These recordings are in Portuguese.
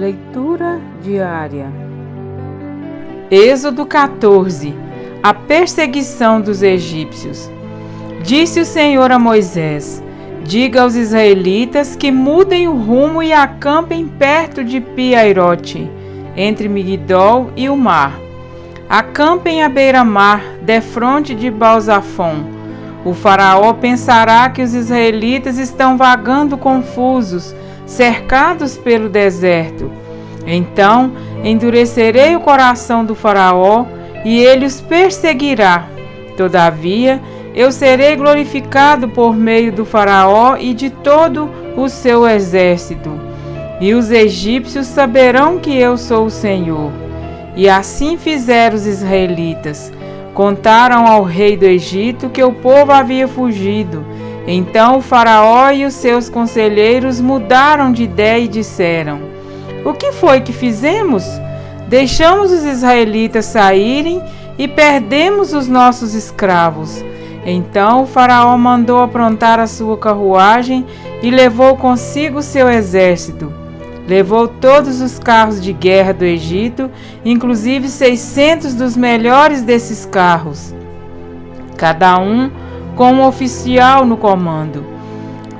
Leitura diária. Êxodo 14. A perseguição dos egípcios. Disse o Senhor a Moisés: diga aos israelitas que mudem o rumo e acampem perto de Pi-Hahirote, entre Migdol e o mar. Acampem à beira-mar, defronte de Baal-Zafon. O faraó pensará que os israelitas estão vagando confusos, cercados pelo deserto. Então endurecerei o coração do faraó e ele os perseguirá. Todavia, eu serei glorificado por meio do faraó e de todo o seu exército. E os egípcios saberão que eu sou o Senhor. E assim fizeram os israelitas. Contaram ao rei do Egito que o povo havia fugido. Então o faraó e os seus conselheiros mudaram de ideia e disseram: o que foi que fizemos? Deixamos os israelitas saírem e perdemos os nossos escravos. Então o faraó mandou aprontar a sua carruagem e levou consigo seu exército. Levou todos os carros de guerra do Egito, inclusive 600 dos melhores desses carros, cada um com um oficial no comando.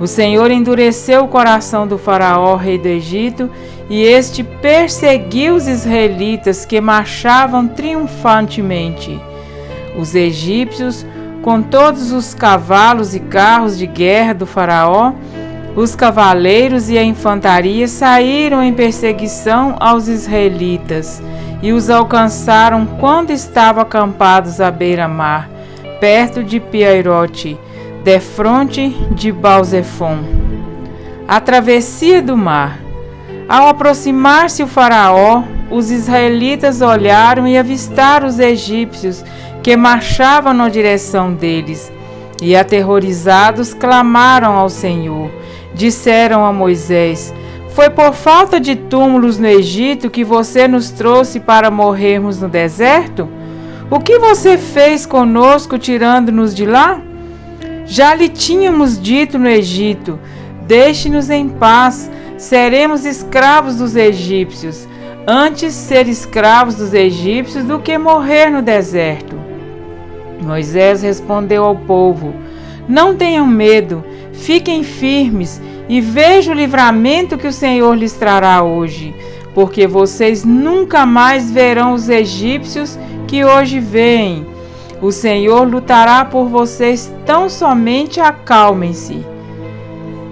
O Senhor endureceu o coração do faraó, rei do Egito, e este perseguiu os israelitas que marchavam triunfantemente. Os egípcios, com todos os cavalos e carros de guerra do faraó, os cavaleiros e a infantaria saíram em perseguição aos israelitas e os alcançaram quando estavam acampados à beira-mar, perto de Pi-Hahirote, defronte de Baal-Zefon. A travessia do mar. Ao aproximar-se o faraó, os israelitas olharam e avistaram os egípcios que marchavam na direção deles, e aterrorizados clamaram ao Senhor. Disseram a Moisés: foi por falta de túmulos no Egito que você nos trouxe para morrermos no deserto? O que você fez conosco tirando-nos de lá? Já lhe tínhamos dito no Egito: deixe-nos em paz, seremos escravos dos egípcios. Antes ser escravos dos egípcios do que morrer no deserto. Moisés respondeu ao povo: não tenham medo, fiquem firmes e vejam o livramento que o Senhor lhes trará hoje, porque vocês nunca mais verão os egípcios que hoje veem. O Senhor lutará por vocês, tão somente acalmem-se.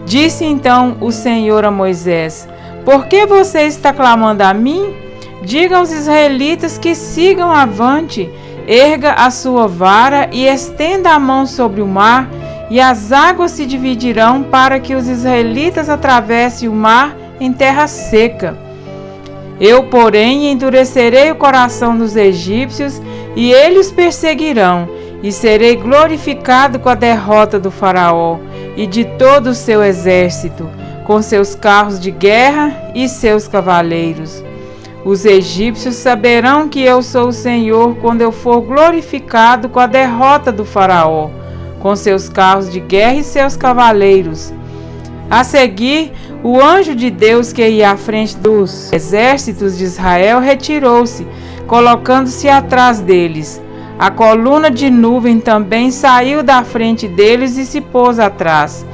Disse então o Senhor a Moisés: por que você está clamando a mim? Diga aos israelitas que sigam avante, erga a sua vara e estenda a mão sobre o mar, e as águas se dividirão para que os israelitas atravessem o mar em terra seca. Eu, porém, endurecerei o coração dos egípcios e eles perseguirão, e serei glorificado com a derrota do faraó e de todo o seu exército, com seus carros de guerra e seus cavaleiros. Os egípcios saberão que eu sou o Senhor quando eu for glorificado com a derrota do faraó, com seus carros de guerra e seus cavaleiros. A seguir, o anjo de Deus que ia à frente dos exércitos de Israel retirou-se, colocando-se atrás deles. A coluna de nuvem também saiu da frente deles e se pôs atrás.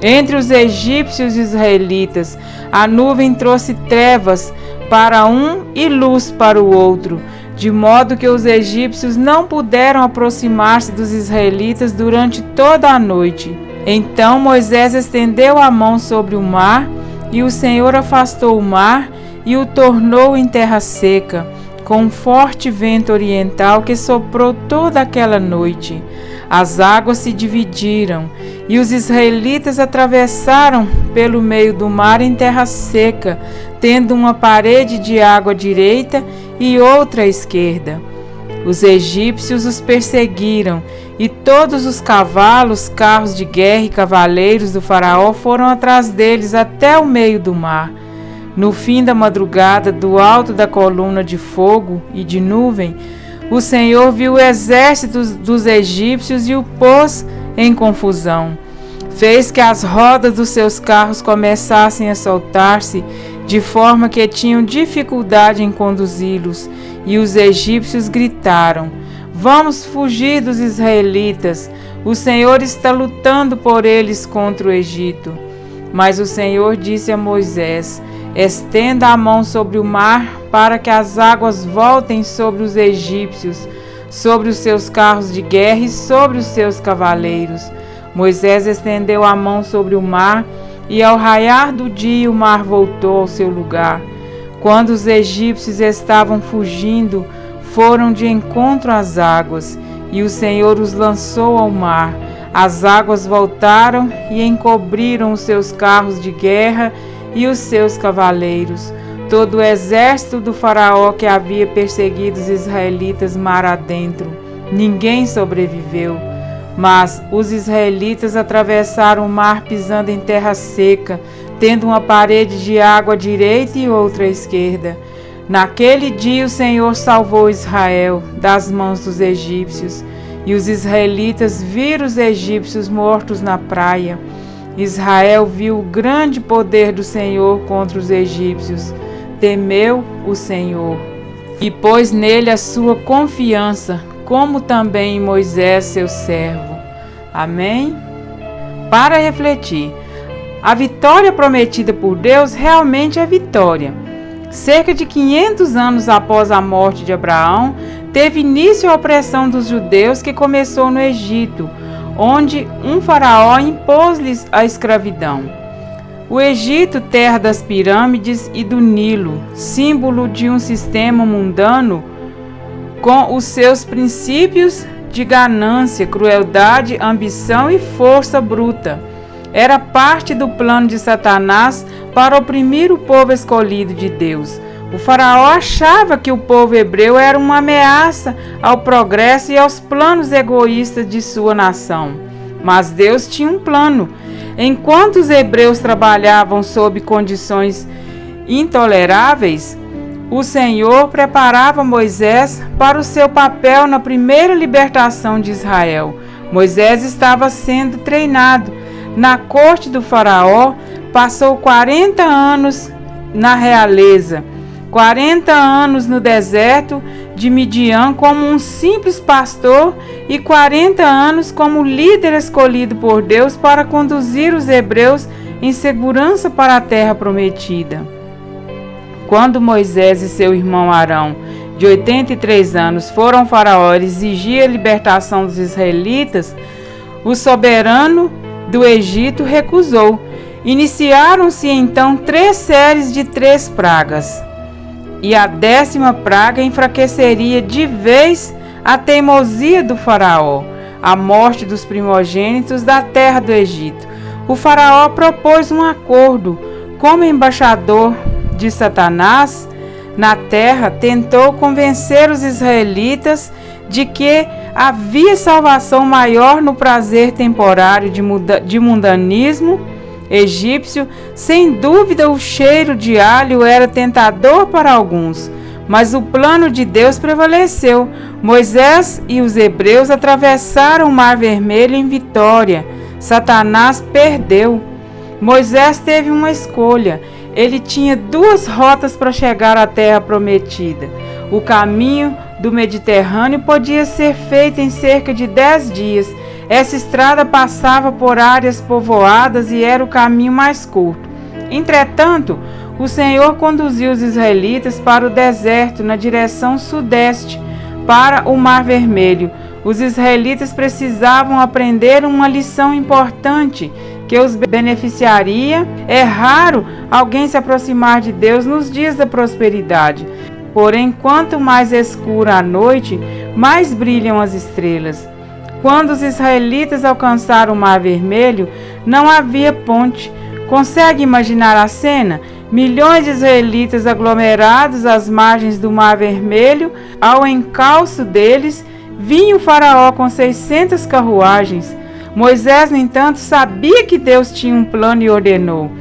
Entre os egípcios e os israelitas, a nuvem trouxe trevas para um e luz para o outro, de modo que os egípcios não puderam aproximar-se dos israelitas durante toda a noite. Então Moisés estendeu a mão sobre o mar, e o Senhor afastou o mar e o tornou em terra seca, com um forte vento oriental que soprou toda aquela noite. As águas se dividiram, e os israelitas atravessaram pelo meio do mar em terra seca, tendo uma parede de água à direita e outra à esquerda. Os egípcios os perseguiram, e todos os cavalos, carros de guerra e cavaleiros do faraó foram atrás deles até o meio do mar. No fim da madrugada, do alto da coluna de fogo e de nuvem, o Senhor viu o exército dos egípcios e o pôs em confusão. Fez que as rodas dos seus carros começassem a soltar-se de forma que tinham dificuldade em conduzi-los, e os egípcios gritaram: Vamos fugir dos israelitas, o Senhor está lutando por eles contra o Egito. Mas o Senhor disse a Moisés: Estenda a mão sobre o mar, para que as águas voltem sobre os egípcios, sobre os seus carros de guerra e sobre os seus cavaleiros. Moisés estendeu a mão sobre o mar, e ao raiar do dia o mar voltou ao seu lugar. Quando os egípcios estavam fugindo, foram de encontro às águas, e o Senhor os lançou ao mar. As águas voltaram e encobriram os seus carros de guerra e os seus cavaleiros. Todo o exército do faraó que havia perseguido os israelitas mar adentro. Ninguém sobreviveu. Mas os israelitas atravessaram o mar pisando em terra seca, tendo uma parede de água à direita e outra à esquerda. Naquele dia o Senhor salvou Israel das mãos dos egípcios, e os israelitas viram os egípcios mortos na praia. Israel viu o grande poder do Senhor contra os egípcios, temeu o Senhor e pôs nele a sua confiança, como também em Moisés, seu servo. Amém? Para refletir, a vitória prometida por Deus realmente é vitória. Cerca de 500 anos após a morte de Abraão, teve início a opressão dos judeus que começou no Egito, onde um faraó impôs-lhes a escravidão. O Egito, terra das pirâmides e do Nilo, símbolo de um sistema mundano com os seus princípios de ganância, crueldade, ambição e força bruta. Era parte do plano de Satanás para oprimir o povo escolhido de Deus. O faraó achava que o povo hebreu era uma ameaça ao progresso e aos planos egoístas de sua nação. Mas Deus tinha um plano. Enquanto os hebreus trabalhavam sob condições intoleráveis, o Senhor preparava Moisés para o seu papel na primeira libertação de Israel. Moisés estava sendo treinado na corte do faraó, passou 40 anos na realeza, 40 anos no deserto de Midian como um simples pastor e 40 anos como líder escolhido por Deus para conduzir os hebreus em segurança para a terra prometida. Quando Moisés e seu irmão Arão, de 83 anos, foram ao faraó exigir a libertação dos israelitas, o soberano do Egito recusou. Iniciaram-se então 3 séries de 3 pragas. E a 10ª praga enfraqueceria de vez a teimosia do faraó, a morte dos primogênitos da terra do Egito. O faraó propôs um acordo. Como embaixador de Satanás na terra, tentou convencer os israelitas de que havia salvação maior no prazer temporário de mundanismo egípcio. Sem dúvida, o cheiro de alho era tentador para alguns, mas o plano de Deus prevaleceu. Moisés e os hebreus atravessaram o Mar Vermelho em vitória. Satanás perdeu. Moisés teve uma escolha. Ele tinha 2 rotas para chegar à terra prometida. O caminho do Mediterrâneo podia ser feito em cerca de 10 dias. Essa estrada passava por áreas povoadas e era o caminho mais curto. Entretanto, o Senhor conduziu os israelitas para o deserto na direção sudeste, para o Mar Vermelho. Os israelitas precisavam aprender uma lição importante que os beneficiaria. É raro alguém se aproximar de Deus nos dias da prosperidade. Porém, quanto mais escura a noite, mais brilham as estrelas. Quando os israelitas alcançaram o Mar Vermelho, não havia ponte. Consegue imaginar a cena? Milhões de israelitas aglomerados às margens do Mar Vermelho. Ao encalço deles, vinha o faraó com 600 carruagens. Moisés, no entanto, sabia que Deus tinha um plano e ordenou: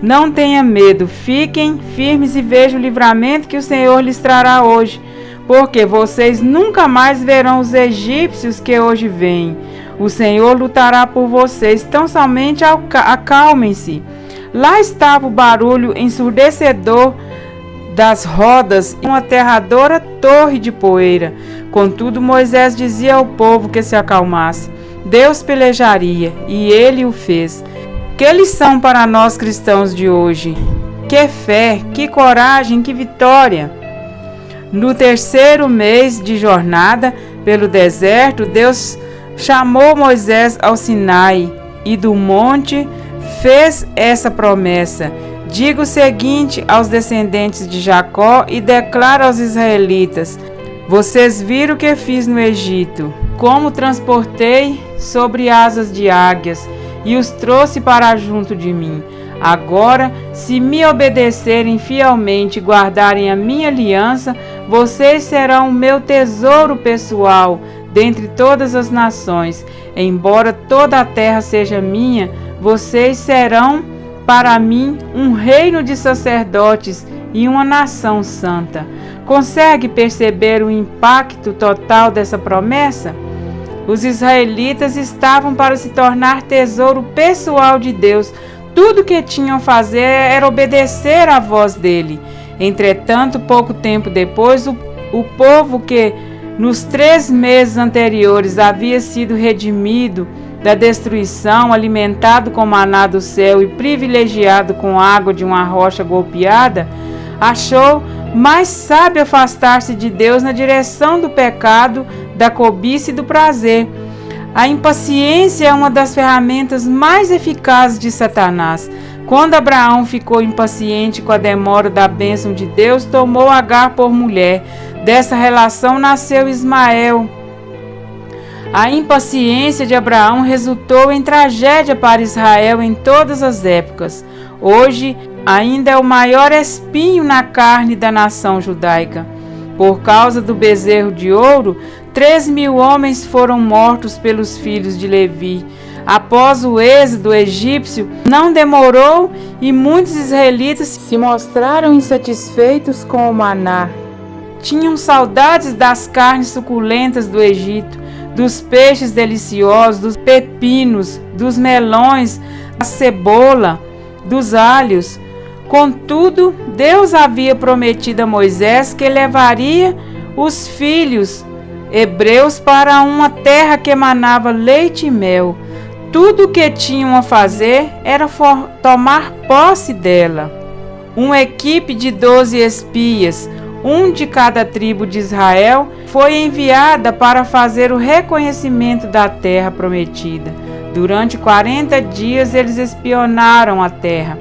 não tenha medo, fiquem firmes e vejam o livramento que o Senhor lhes trará hoje, porque vocês nunca mais verão os egípcios que hoje vêm. O Senhor lutará por vocês, tão somente acalmem-se. Lá estava o barulho ensurdecedor das rodas e uma aterradora torre de poeira. Contudo, Moisés dizia ao povo que se acalmasse. Deus pelejaria, e ele o fez. Que lição para nós cristãos de hoje! Que fé, que coragem, que vitória! No terceiro mês de jornada pelo deserto, Deus chamou Moisés ao Sinai e do monte fez essa promessa: diga o seguinte aos descendentes de Jacó e declara aos israelitas: vocês viram o que fiz no Egito, como transportei sobre asas de águias e os trouxe para junto de mim. Agora, se me obedecerem fielmente e guardarem a minha aliança, vocês serão o meu tesouro pessoal dentre todas as nações. Embora toda a terra seja minha, vocês serão para mim um reino de sacerdotes e uma nação santa. Consegue perceber o impacto total dessa promessa? Os israelitas estavam para se tornar tesouro pessoal de Deus. Tudo que tinham a fazer era obedecer à voz dele. Entretanto, pouco tempo depois, o povo que nos 3 meses anteriores havia sido redimido da destruição, alimentado com maná do céu e privilegiado com água de uma rocha golpeada, achou mais sábio afastar-se de Deus na direção do pecado, da cobiça e do prazer. A impaciência é uma das ferramentas mais eficazes de Satanás. Quando Abraão ficou impaciente com a demora da bênção de Deus, tomou Agar por mulher. Dessa relação nasceu Ismael. A impaciência de Abraão resultou em tragédia para Israel em todas as épocas. Hoje, ainda é o maior espinho na carne da nação judaica. Por causa do bezerro de ouro, 3.000 homens foram mortos pelos filhos de Levi. Após o êxodo egípcio, não demorou e muitos israelitas se mostraram insatisfeitos com o maná. Tinham saudades das carnes suculentas do Egito, dos peixes deliciosos, dos pepinos, dos melões, da cebola, dos alhos. Contudo, Deus havia prometido a Moisés que levaria os filhos hebreus para uma terra que emanava leite e mel. Tudo o que tinham a fazer era tomar posse dela. Uma equipe de 12 espias, um de cada tribo de Israel, foi enviada para fazer o reconhecimento da terra prometida. Durante 40 dias eles espionaram a terra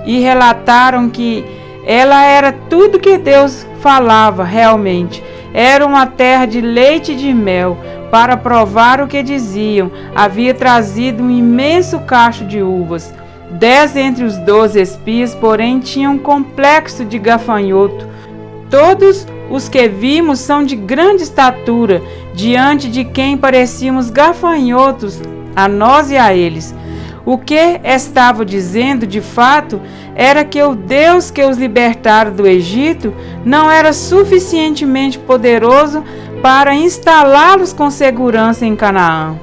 e relataram que ela era tudo que Deus falava realmente. Era uma terra de leite e de mel. Para provar o que diziam, havia trazido um imenso cacho de uvas. 10 entre os 12 espias, porém, tinham um complexo de gafanhoto. Todos os que vimos são de grande estatura, diante de quem parecíamos gafanhotos, a nós e a eles. O que estava dizendo, de fato, era que o Deus que os libertara do Egito não era suficientemente poderoso para instalá-los com segurança em Canaã.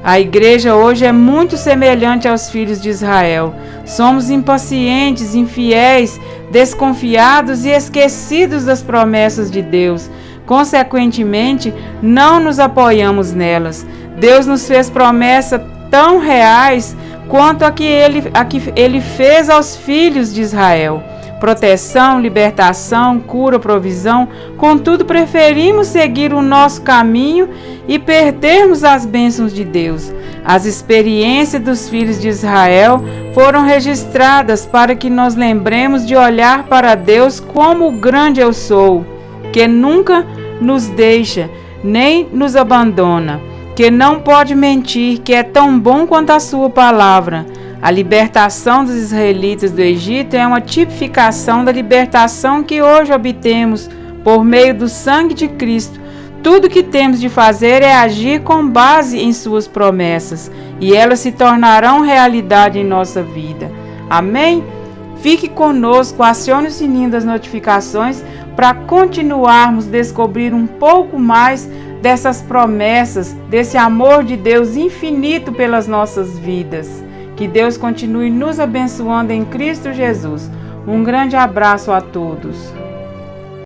A igreja hoje é muito semelhante aos filhos de Israel. Somos impacientes, infiéis, desconfiados e esquecidos das promessas de Deus. Consequentemente, não nos apoiamos nelas. Deus nos fez promessas tão reais quanto a que ele fez aos filhos de Israel. Proteção, libertação, cura, provisão. Contudo, preferimos seguir o nosso caminho e perdermos as bênçãos de Deus. As experiências dos filhos de Israel foram registradas para que nós lembremos de olhar para Deus como o grande eu sou, que nunca nos deixa, nem nos abandona, que não pode mentir, que é tão bom quanto a sua palavra. A libertação dos israelitas do Egito é uma tipificação da libertação que hoje obtemos por meio do sangue de Cristo. Tudo que temos de fazer é agir com base em suas promessas, e elas se tornarão realidade em nossa vida. Amém? Fique conosco, acione o sininho das notificações para continuarmos a descobrir um pouco mais dessas promessas, desse amor de Deus infinito pelas nossas vidas. Que Deus continue nos abençoando em Cristo Jesus. Um grande abraço a todos.